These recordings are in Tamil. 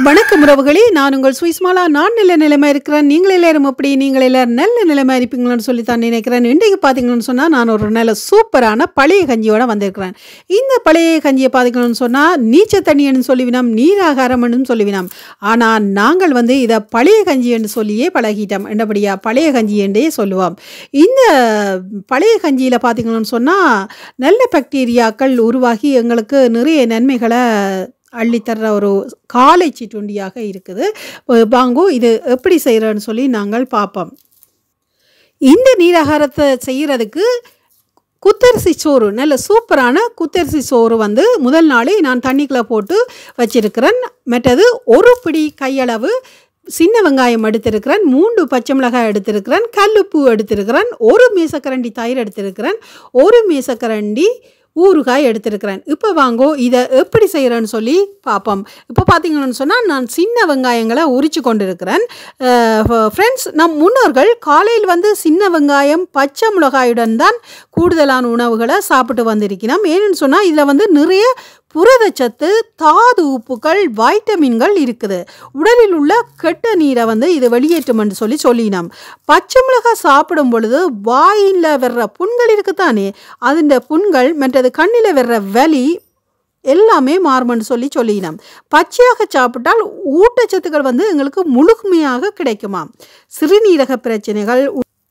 வணக்கம் உறவுகளே, நான் உங்கள் சுவிஸ்மாலா. நான் நல்ல நிலைமை இருக்கிறேன். நீங்கள் எல்லாரும் எப்படி? நீங்கள் எல்லாரும் நல்ல நிலைமை இருப்பீங்களான்னு சொல்லி தான் நினைக்கிறேன். இன்றைக்கு பார்த்தீங்கன்னு சொன்னால் நான் ஒரு நல்ல சூப்பரான பழைய கஞ்சியோடு வந்திருக்கிறேன். இந்த பழைய கஞ்சியை பார்த்தீங்கன்னு சொன்னால் நீச்ச தண்ணின்னு சொல்லிவினோம், நீராகாரம்னு சொல்லிவினோம். ஆனால் நாங்கள் இதை பழைய கஞ்சி என்று சொல்லியே பழகிட்டோம். என்னபடியா பழைய கஞ்சி என்றே சொல்லுவோம். இந்த பழைய கஞ்சியில் பார்த்தீங்கன்னு சொன்னால் நல்ல பாக்டீரியாக்கள் உருவாகி எங்களுக்கு நிறைய நன்மைகளை அள்ளித்தர்ற ஒரு காலை சிற்றுண்டியாக இருக்குது. வாங்கோ இது எப்படி செய்கிறேன்னு சொல்லி நாங்கள் பார்ப்போம். இந்த நீராகாரத்தை செய்கிறதுக்கு குத்தரிசி சோறு, நல்ல சூப்பரான குத்தரிசி சோறு முதல் நாளே நான் தண்ணிக்குள்ளே போட்டு வச்சிருக்கிறேன். மற்றது ஒரு பிடி கையளவு சின்ன வெங்காயம் எடுத்திருக்கிறேன், 3 பச்சை மிளகாய் எடுத்திருக்கிறேன், கல்லுப்பு எடுத்திருக்கிறேன், ஒரு மேசக்கரண்டி தயிர் எடுத்திருக்கிறேன், ஒரு மேசக்கரண்டி ஊறுகாய் எடுத்திருக்கிறேன். இப்போ வாங்கோ இதை எப்படி செய்கிறேன்னு சொல்லி பார்ப்போம். இப்போ பார்த்தீங்கன்னு சொன்னால் நான் சின்ன வெங்காயங்களை உரித்து கொண்டிருக்கிறேன். ஃப்ரெண்ட்ஸ், நம் முன்னோர்கள் காலையில் சின்ன வெங்காயம் பச்சை மிளகாயுடன் தான் கூடுதலான உணவுகளை சாப்பிட்டு வந்திருக்கிறோம். ஏன்னு சொன்னால் இதில் நிறைய புரதச்சத்து, தாது உப்புகள், வைட்டமின்கள் இருக்குது. உடலில் உள்ள கெட்ட நீரை இது வெளியேற்றும் என்று சொல்லினோம். பச்சை மிளகாய் சாப்பிடும் பொழுது வாயில் வர்ற புண்கள் இருக்குத்தானே, அந்த புண்கள் மற்றது கண்ணில் வர்ற வலி எல்லாமே மாறுமென்று சொல்லினோம். பச்சையாக சாப்பிட்டால் ஊட்டச்சத்துக்கள் எங்களுக்கு முழுமையாக கிடைக்குமா. சிறுநீரக பிரச்சனைகள்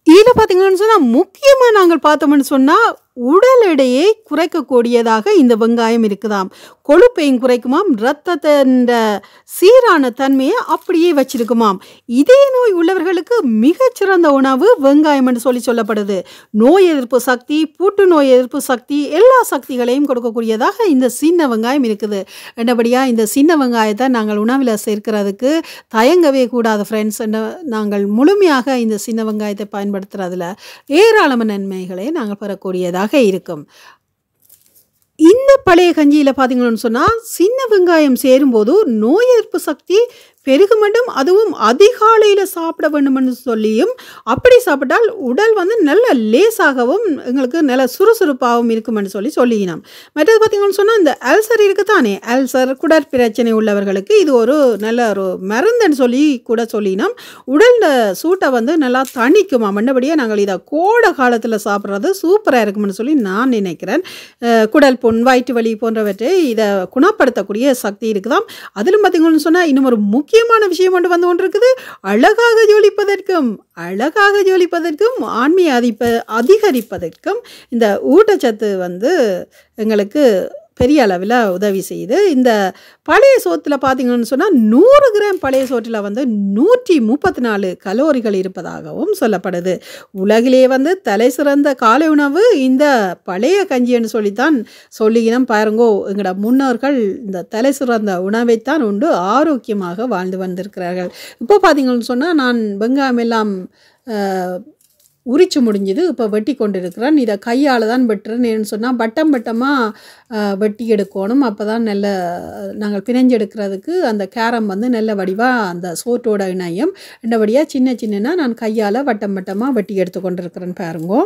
இதில் பார்த்தீங்கன்னு சொன்னால் முக்கியமாக நாங்கள் பார்த்தோம்னு சொன்னால் உடல் எடையை குறைக்கக்கூடியதாக இந்த வெங்காயம் இருக்குதாம். கொழுப்பையும் குறைக்குமாம், இரத்தத்தின் சீரான தன்மையை அப்படியே வச்சிருக்குமாம். இதய நோய் உள்ளவர்களுக்கு மிகச்சிறந்த உணவு வெங்காயம் என்று சொல்லப்படுது. நோய் எதிர்ப்பு சக்தி, புற்றுநோய் எதிர்ப்பு சக்தி, எல்லா சக்திகளையும் கொடுக்கக்கூடியதாக இந்த சின்ன வெங்காயம் இருக்குது. என்னபடியாக இந்த சின்ன வெங்காயத்தை நாங்கள் உணவில் சேர்க்கிறதுக்கு தயங்கவே கூடாது ஃப்ரெண்ட்ஸ். நாங்கள் முழுமையாக இந்த சின்ன வெங்காயத்தை பயன்படுத்துறதுல ஏராளமான நன்மைகளை நாங்கள் பெறக்கூடியதாக இருக்கும். இந்த பழைய கஞ்சியில் பார்த்தீங்கன்னு சொன்னால் சின்ன வெங்காயம் சேரும்போது நோய் எதிர்ப்பு சக்தி பெருக வேண்டும். அதுவும் அதிகாலையில் சாப்பிட வேண்டும்னு சொல்லியும், அப்படி சாப்பிட்டால் உடல் நல்ல லேசாகவும் எங்களுக்கு நல்ல சுறுசுறுப்பாகவும் இருக்குமென்னு சொல்லினோம். மற்றது பார்த்தீங்கன்னு சொன்னால் இந்த அல்சர் இருக்குதானே, அல்சர் குடற்பிரச்சனை உள்ளவர்களுக்கு இது ஒரு நல்ல ஒரு மருந்துன்னு கூட சொல்லினோம். உடல் சூட்டை நல்லா தணிக்குமா. மற்றபடியாக நாங்கள் இதை கோடை காலத்தில் சாப்பிட்றது சூப்பராக இருக்குமென்னு சொல்லி நான் நினைக்கிறேன். குடல் புண், வயிற்று வலி போன்றவற்றை இதை குணப்படுத்தக்கூடிய சக்தி இருக்குதாம். அதிலும் பார்த்தீங்கன்னு சொன்னால் இன்னும் ஒரு முக்கியமான விஷயம் வந்து கொண்டிருக்குது. அழகாக ஜொலிப்பதற்கும் ஆண்மையை அதிகரிப்பதற்கும் இந்த ஊட்டச்சத்து எங்களுக்கு பெரிய அளவில் உதவி செய்யுது. இந்த பழைய சோத்தில் பார்த்தீங்கன்னு சொன்னால் 100 கிராம் பழைய சோற்றில் 134 கலோரிகள் இருப்பதாகவும் சொல்லப்படுது. உலகிலே தலை சிறந்த காலை உணவு இந்த பழைய கஞ்சின்னு சொல்லித்தான் சொல்லிக்கணும். பாருங்கோ, எங்களோட முன்னோர்கள் இந்த தலை சிறந்த உணவைத்தான் உண்டு ஆரோக்கியமாக வாழ்ந்து வந்திருக்கிறார்கள். இப்போ பார்த்தீங்கன்னு சொன்னால் நான் வெங்காயம் எல்லாம் உரிச்சு முடிஞ்சது. இப்போ வெட்டி கொண்டிருக்கிறேன். இதை கையால் தான் வெட்டுறேன். ஏன்னு சொன்னால் பட்டமாக வெட்டி எடுக்கணும். அப்போ தான் நல்ல நாங்கள் பிணைஞ்செடுக்கிறதுக்கு அந்த கேரம் நல்ல வடிவாக அந்த சோட்டோட இணையம். என்னபடியாக சின்ன நான் கையால் வட்டமாக வெட்டி எடுத்து கொண்டிருக்கிறேன். பாருங்கோ.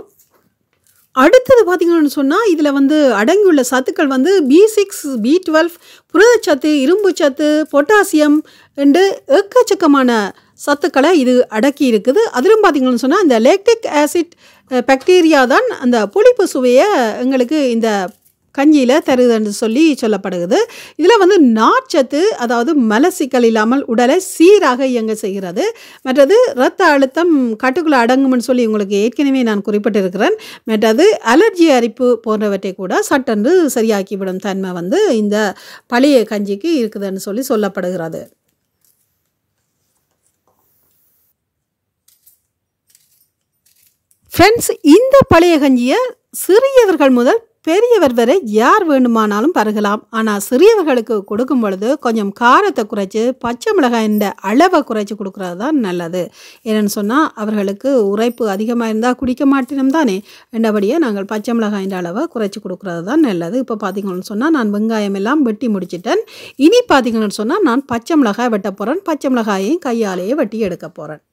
அடுத்தது பார்த்தீங்கன்னு சொன்னால் இதில் அடங்கியுள்ள சத்துக்கள் B6, B12, புரதச்சத்து, இரும்பு சத்து, பொட்டாசியம் என்று எக்கச்சக்கமான சத்துக்களை இது அடக்கி இருக்குது. அதிலும் பார்த்தீங்கன்னு சொன்னால் இந்த லேக்டிக் ஆசிட் பாக்டீரியா தான் அந்த புளிப்பு சுவையை எங்களுக்கு இந்த கஞ்சியில் தருதுன்னு சொல்லப்படுகிறது. இதில் நார்ச்சத்து, அதாவது மலச்சிக்கல் இல்லாமல் உடலை சீராக இயங்க செய்கிறது. மற்றது இரத்த அழுத்தம் கட்டுக்குள்ளே அடங்கும்னு சொல்லி உங்களுக்கு ஏற்கனவே நான் குறிப்பிட்டிருக்கிறேன். மற்றது அலர்ஜி அரிப்பு போன்றவற்றை கூட சட்டென்று சரியாக்கிவிடும் தன்மை இந்த பழைய கஞ்சிக்கு இருக்குதுன்னு சொல்லப்படுகிறது. ஃப்ரெண்ட்ஸ், இந்த பழைய கஞ்சியை சிறியவர்கள் முதல் பெரியவர் வரை யார் வேண்டுமானாலும் பருகலாம். ஆனால் சிறியவர்களுக்கு கொடுக்கும் பொழுது கொஞ்சம் காரத்தை குறைச்சி பச்சை மிளகாயின் அளவை குறைச்சி கொடுக்குறது தான் நல்லது. ஏன்னு சொன்னால் அவர்களுக்கு உரைப்பு அதிகமாக இருந்தால் குடிக்க மாட்டேனும் தானே. ரெண்டபடியாக நாங்கள் பச்சை மிளகாயின் அளவை குறைச்சி கொடுக்குறது தான் நல்லது. இப்போ பார்த்தீங்கன்னு சொன்னால் நான் வெங்காயம் எல்லாம் வெட்டி முடிச்சிட்டேன். இனி பார்த்தீங்கன்னு சொன்னால் நான் பச்சை மிளகாய் வெட்ட போகிறேன். பச்சை மிளகாயையும் கையாலேயே வெட்டி எடுக்க போகிறேன்.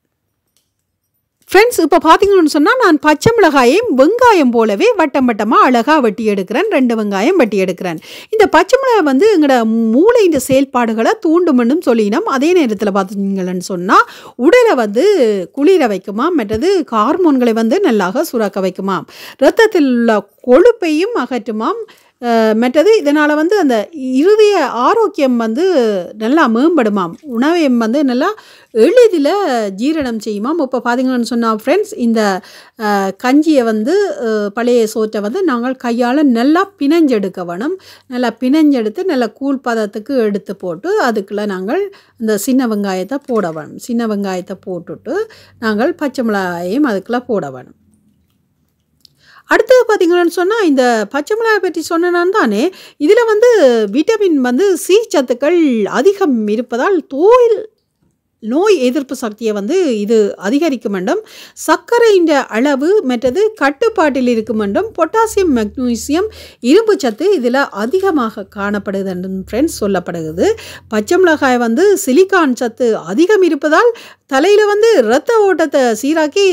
ஃப்ரெண்ட்ஸ், இப்போ பார்த்தீங்கன்னு சொன்னால் நான் பச்சை மிளகாயையும் வெங்காயம் போலவே வட்டம் வட்டமாக அழகாக வெட்டி எடுக்கிறேன். 2 வெங்காயம் வெட்டி எடுக்கிறேன். இந்த பச்சை மிளகாய் வந்து எங்களோட மூளையின் செயல்பாடுகளை தூண்டுமென்னும் சொல்லினோம். அதே நேரத்தில் பார்த்தீங்கன்னு சொன்னால் உடலை வந்து குளிர வைக்குமாம், மற்றது ஹார்மோன்களை வந்து நல்லாக சுரக்க வைக்குமாம், இரத்தத்தில் உள்ள கொழுப்பையும் அகற்றுமாம், மற்றது இதனால் வந்து அந்த இருதய ஆரோக்கியம் வந்து நல்லா மேம்படுமாம், உணவையும் வந்து நல்லா எளிதில் ஜீரணம் செய்யுமாம். இப்போ பார்த்தீங்கன்னு சொன்னால் ஃப்ரெண்ட்ஸ், இந்த கஞ்சியை வந்து பழைய சோற்றை வந்து நாங்கள் கையால் நல்லா பிணைஞ்செடுக்க வேணும். நல்லா பிணைஞ்செடுத்து நல்லா கூழ் பதத்துக்கு எடுத்து போட்டு அதுக்குள்ளே நாங்கள் இந்த சின்ன வெங்காயத்தை போட வேணும். சின்ன வெங்காயத்தை போட்டுட்டு நாங்கள் பச்சை மிளகாயையும் அதுக்குள்ளே போட வேணும். அடுத்தது பார்த்தீங்கன்னு சொன்னால் இந்த பச்சை மிளகாய் பற்றி சொன்னேன் தானே, இதில் வந்து விட்டமின் வந்து சி சத்துக்கள் அதிகம் இருப்பதால் நோய் எதிர்ப்பு சக்தியை வந்து இது அதிகரிக்கும் வேண்டும். சர்க்கரையின் அளவு மற்றது கட்டுப்பாட்டில் இருக்கும் வேண்டும். பொட்டாசியம், மெக்னீசியம், இரும்பு சத்து இதில் அதிகமாக காணப்படுது என்று ஃப்ரெண்ட்ஸ் சொல்லப்படுகிறது. பச்சை மிளகாய் வந்து சிலிக்கான் சத்து அதிகம் இருப்பதால் தலையில் வந்து இரத்த ஓட்டத்தை சீராக்கி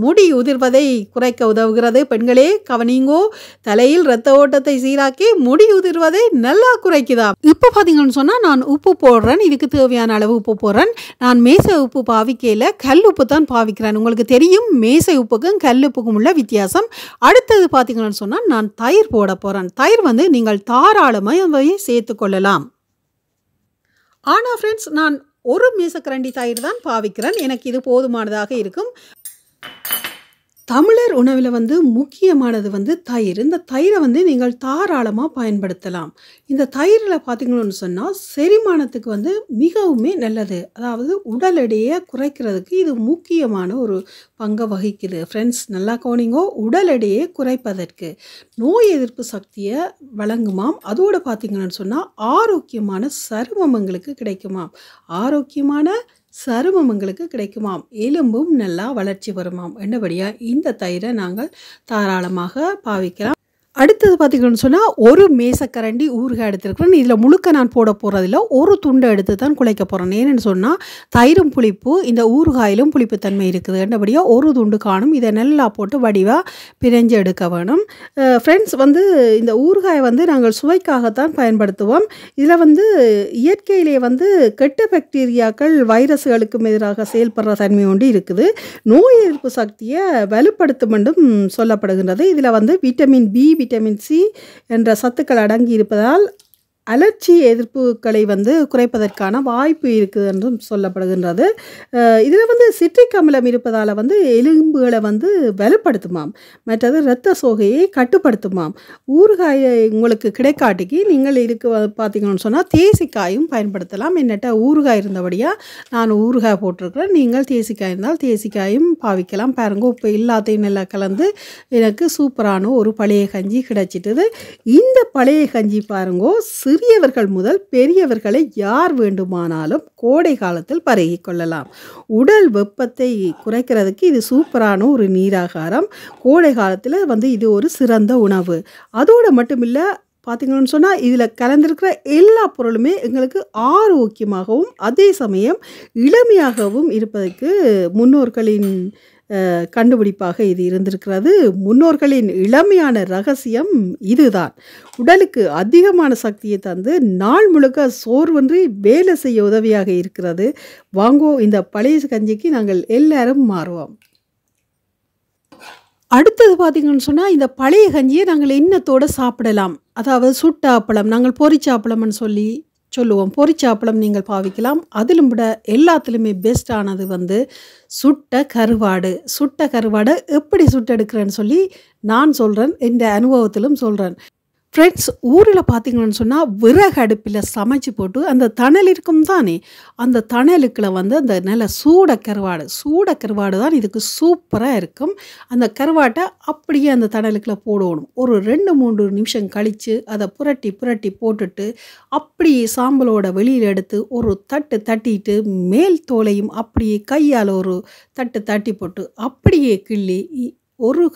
முடி உதிர்வதை குறைக்க உதவுகிறது. பெண்களே கவனிங்கோ, தலையில் இரத்த ஓட்டத்தை சீராக்கி முடி உதிர்வதை நல்லா குறைக்குதா. இப்போ பார்த்தீங்கன்னு சொன்னால் நான் உப்பு போடுறேன். இதுக்கு தேவையான அளவு உப்பு போடுறேன். நான் மேசை உப்பு பாவிக்கையில் கல் உப்பு தான் பாவிக்கிறேன். உங்களுக்கு தெரியும் மேசை உப்புக்கும் கல் உப்புக்கும் உள்ள வித்தியாசம். அடுத்தது பார்த்தீங்கன்னு சொன்னால் நான் தயிர் போட போகிறேன். தயிர் வந்து நீங்கள் தாராளமாக சேர்த்து கொள்ளலாம். ஆனால் ஃப்ரெண்ட்ஸ், நான் ஒரு மீசக்கரண்டி தயிர் தான் பாவிக்கிறேன். எனக்கு இது போதுமானதாக இருக்கும். தமிழர் உணவில் வந்து முக்கியமானது வந்து தயிர். இந்த தயிரை வந்து நீங்கள் தாராளமாக பயன்படுத்தலாம். இந்த தயிரில் பார்த்தீங்கன்னு சொன்னால் செரிமானத்துக்கு வந்து மிகவுமே நல்லது. அதாவது உடல் எடையை குறைக்கிறதுக்கு இது முக்கியமான ஒரு பங்கை வகிக்குது. ஃப்ரெண்ட்ஸ் நல்லா கவனிங்கோ, உடல் எடையை குறைப்பதற்கு நோய் எதிர்ப்பு சக்தியை வழங்குமாம். அதோடு பார்த்தீங்கன்னு சொன்னால் ஆரோக்கியமான சருமம் எங்களுக்கு கிடைக்குமாம். ஆரோக்கியமான சருமம் எங்களுக்கு கிடைக்குமாம். எலும்பும் நல்லா வளர்ச்சி வருமாம். என்னபடியாக இந்த தயிரை நாங்கள் தாராளமாக பாவிக்கலாம். அடுத்தது பார்த்தீங்கன்னு சொன்னால் ஒரு மேசக்கரண்டி ஊறுகாய் எடுத்துருக்கிறேன். இதில் முழுக்க நான் போட போகிறதில்ல, ஒரு துண்டை எடுத்து தான் குழைக்க போகிறேன். ஏன்னு சொன்னால் தயிரும் புளிப்பு, இந்த ஊறுகாயிலும் புளிப்புத்தன்மை இருக்குது. என்னபடியாக ஒரு துண்டு காணும். இதை நல்லா போட்டு வடிவாக பிணைஞ்சு எடுக்க வேணும். ஃப்ரெண்ட்ஸ் வந்து இந்த ஊறுகாயை வந்து நாங்கள் சுவைக்காகத்தான் பயன்படுத்துவோம். இதில் வந்து இயற்கையிலே வந்து கெட்ட பாக்டீரியாக்கள் வைரஸ்களுக்கும் எதிராக செயல்படுற தன்மை ஒன்று இருக்குது. நோய் எதிர்ப்பு சக்தியை வலுப்படுத்தும் என்றும் சொல்லப்படுகின்றது. இதில் வந்து விட்டமின் பி, விட்டமின் சி என்ற சத்துக்கள் அடங்கி இருப்பதால் அலர்ஜி எதிர்ப்புகளை வந்து குறைப்பதற்கான வாய்ப்பு இருக்குது என்றும் சொல்லப்படுகின்றது. இதில் வந்து சிட்ரிக் அமிலம் இருப்பதால் வந்து எலும்புகளை வந்து வலுப்படுத்துமாம், மற்றது இரத்த சோகையை கட்டுப்படுத்துமாம். ஊறுகாயை உங்களுக்கு கிடைக்காட்டிக்கு நீங்கள் இதுக்கு பார்த்தீங்கன்னு சொன்னால் தேசிக்காயும் பயன்படுத்தலாம். என்னட்ட ஊறுகாய் இருந்தபடியாக நான் ஊறுகாய் போட்டிருக்கிறேன். நீங்கள் தேசிக்காய் இருந்தால் தேசிக்காயும் பாவிக்கலாம். பாருங்க, இப்போ எல்லாத்தையும் நல்லா கலந்து எனக்கு சூப்பரான ஒரு பழைய கஞ்சி கிடைச்சிட்டுது. இந்த பழைய கஞ்சி பாருங்கோ, சிறியவர்கள் முதல் பெரியவர்களை யார் வேண்டுமானாலும் கோடை காலத்தில் பருகி கொள்ளலாம். உடல் வெப்பத்தை குறைக்கிறதுக்கு இது சூப்பரான ஒரு நீராகாரம். கோடை காலத்தில் வந்து இது ஒரு சிறந்த உணவு. அதோடு மட்டும் இல்லை, பார்த்தீங்கன்னு சொன்னால் இதில் கலந்திருக்கிற எல்லா பொருளுமே எங்களுக்கு ஆரோக்கியமாகவும் அதே சமயம் இளமையாகவும் இருப்பதற்கு முன்னோர்களின் கண்டுபிடிப்பாக இது இருந்திருக்கிறது. முன்னோர்களின் இளமையான ரகசியம் இதுதான். உடலுக்கு அதிகமான சக்தியை தந்து நாள் முழுக்க சோர்வின்றி வேலை செய்ய உதவியாக இருக்கிறது. வாங்கோ, இந்த பழைய கஞ்சிக்கு நாங்கள் எல்லாரும் மாறுவோம். அடுத்தது பார்த்தீங்கன்னு சொன்னால் இந்த பழைய கஞ்சியை நாங்கள் எண்ணத்தோடு சாப்பிடலாம். அதாவது சுட்ட அப்பளம், நாங்கள் பொரிச்ச அப்பளம்னு சொல்லுவோம். பொரிச்ச அப்பளம் நீங்கள் பாவிக்கலாம். அதிலும் விட எல்லாத்துலேயுமே பெஸ்ட்டானது வந்து சுட்ட கருவாடு. சுட்ட கருவாடை எப்படி சுட்டெடுக்கிறேன்னு சொல்லி நான் சொல்கிறேன், இந்த அனுபவத்திலும் சொல்கிறேன். ஃப்ரெண்ட்ஸ், ஊரில் பார்த்தீங்கன்னு சொன்னால் விறகு அடுப்பில் சமைச்சு போட்டு அந்த தணல் இருக்கும் தானே, அந்த தணலுக்குள்ள வந்து அந்த நல்ல சூட கருவாடு தான் இதுக்கு சூப்பராக இருக்கும். அந்த கருவாட்டை அப்படியே அந்த தணலுக்குள்ள போடணும். ஒரு 2-3 நிமிஷம் கழித்து அதை புரட்டி போட்டுட்டு அப்படியே சாம்பலோட வெளியில் எடுத்து ஒரு தட்டிட்டு மேல் தோலையும் அப்படியே கையால் ஒரு தட்டி போட்டு அப்படியே கிள்ளி ஒரு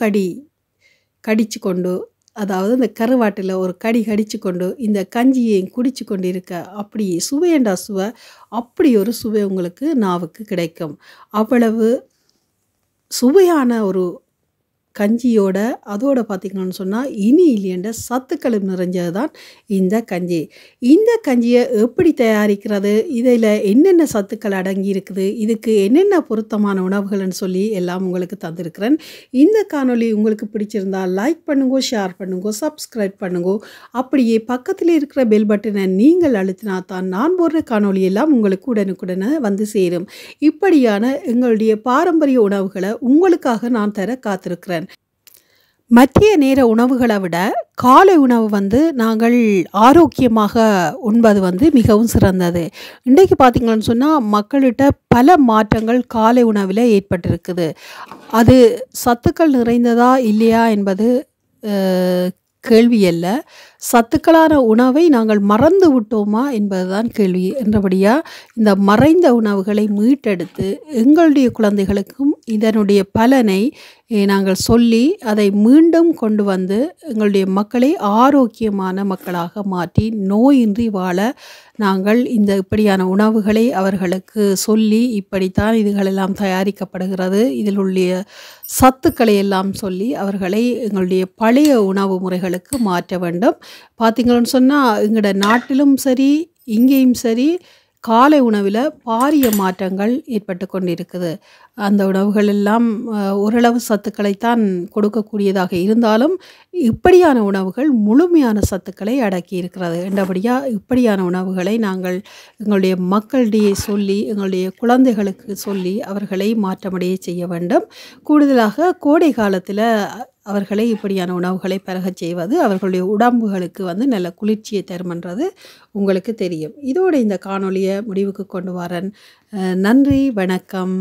கடிச்சு கொண்டு, அதாவது இந்த கருவாட்டில் ஒரு கடிச்சு கொண்டு இந்த கஞ்சியை குடிச்சு கொண்டு இருக்க அப்படியே சுவையண்டா சுவை, அப்படி ஒரு சுவை உங்களுக்கு நாவுக்கு கிடைக்கும். அவ்வளவு சுவையான ஒரு கஞ்சியோட அதோட பார்த்திங்கன்னு சொன்னால் இனி இல்லையண்ட சத்துக்களும் நிறைஞ்சது தான் இந்த கஞ்சி. இந்த கஞ்சியை எப்படி தயாரிக்கிறது, இதில் என்னென்ன சத்துக்கள் அடங்கி இருக்குது, இதுக்கு என்னென்ன பொருத்தமான உணவுகள்னு சொல்லி எல்லாம் உங்களுக்கு தந்திருக்கிறேன். இந்த காணொளி உங்களுக்கு பிடிச்சிருந்தால் லைக் பண்ணுங்க, ஷேர் பண்ணுங்க, சப்ஸ்கிரைப் பண்ணுங்க. அப்படியே பக்கத்தில் இருக்கிற பெல் பட்டனை நீங்கள் அழுத்தினா தான் நான் போடுற காணொளி எல்லாம் உங்களுக்கு உடனுக்குடனே வந்து சேரும். இப்படியான எங்களுடைய பாரம்பரிய உணவுகளை உங்களுக்காக நான் தர காத்திருக்கிறேன். மதிய நேர உணவுகளை விட காலை உணவு நாங்கள் ஆரோக்கியமாக உண்பது மிகவும் சிறந்தது. இன்றைக்கு பார்த்திங்கன்னு சொன்னால் மக்கள்கிட்ட பல மாற்றங்கள் காலை உணவில் ஏற்பட்டிருக்குது. அது சத்துக்கள் நிறைந்ததா இல்லையா என்பது கேள்வி அல்ல. சத்துக்களான உணவை நாங்கள் மறந்து விட்டோமா என்பதுதான் கேள்வி. என்றபடியாக இந்த மறைந்த உணவுகளை மீட்டெடுத்து எங்களுடைய குழந்தைகளுக்கும் இதனுடைய பலனை நாங்கள் சொல்லி அதை மீண்டும் கொண்டு வந்து எங்களுடைய மக்களை ஆரோக்கியமான மக்களாக மாற்றி நோயின்றி வாழ நாங்கள் இப்படியான உணவுகளை அவர்களுக்கு சொல்லி இப்படித்தான் இதுகளெல்லாம் தயாரிக்கப்படுகிறது, இதில் உள்ள சத்துக்களை எல்லாம் சொல்லி அவர்களை எங்களுடைய பழைய உணவு முறைகளுக்கு மாற்ற வேண்டும். பார்த்திங்கன்னு சொன்னால் எங்களோட நாட்டிலும் சரி இங்கேயும் சரி காலை உணவில் பாரிய மாற்றங்கள் ஏற்பட்டு கொண்டிருக்குது. அந்த உணவுகள் எல்லாம் ஓரளவு சத்துக்களைத்தான் கொடுக்கக்கூடியதாக இருந்தாலும் இப்படியான உணவுகள் முழுமையான சத்துக்களை அடக்கி இருக்கிறது. என்றபடியாக இப்படியான உணவுகளை நாங்கள் எங்களுடைய மக்களிடையே சொல்லி எங்களுடைய குழந்தைகளுக்கு சொல்லி அவர்களை மாற்றமடைய செய்ய வேண்டும். கூடுதலாக கோடை காலத்தில் அவர்களை இப்படியான உணவுகளை பருகச் செய்வது அவர்களுடைய உடம்புகளுக்கு நல்ல குளிர்ச்சியை தருமென்றது உங்களுக்கு தெரியும். இதோடு இந்த காணொளியை முடிவுக்கு கொண்டு வரேன். நன்றி, வணக்கம்.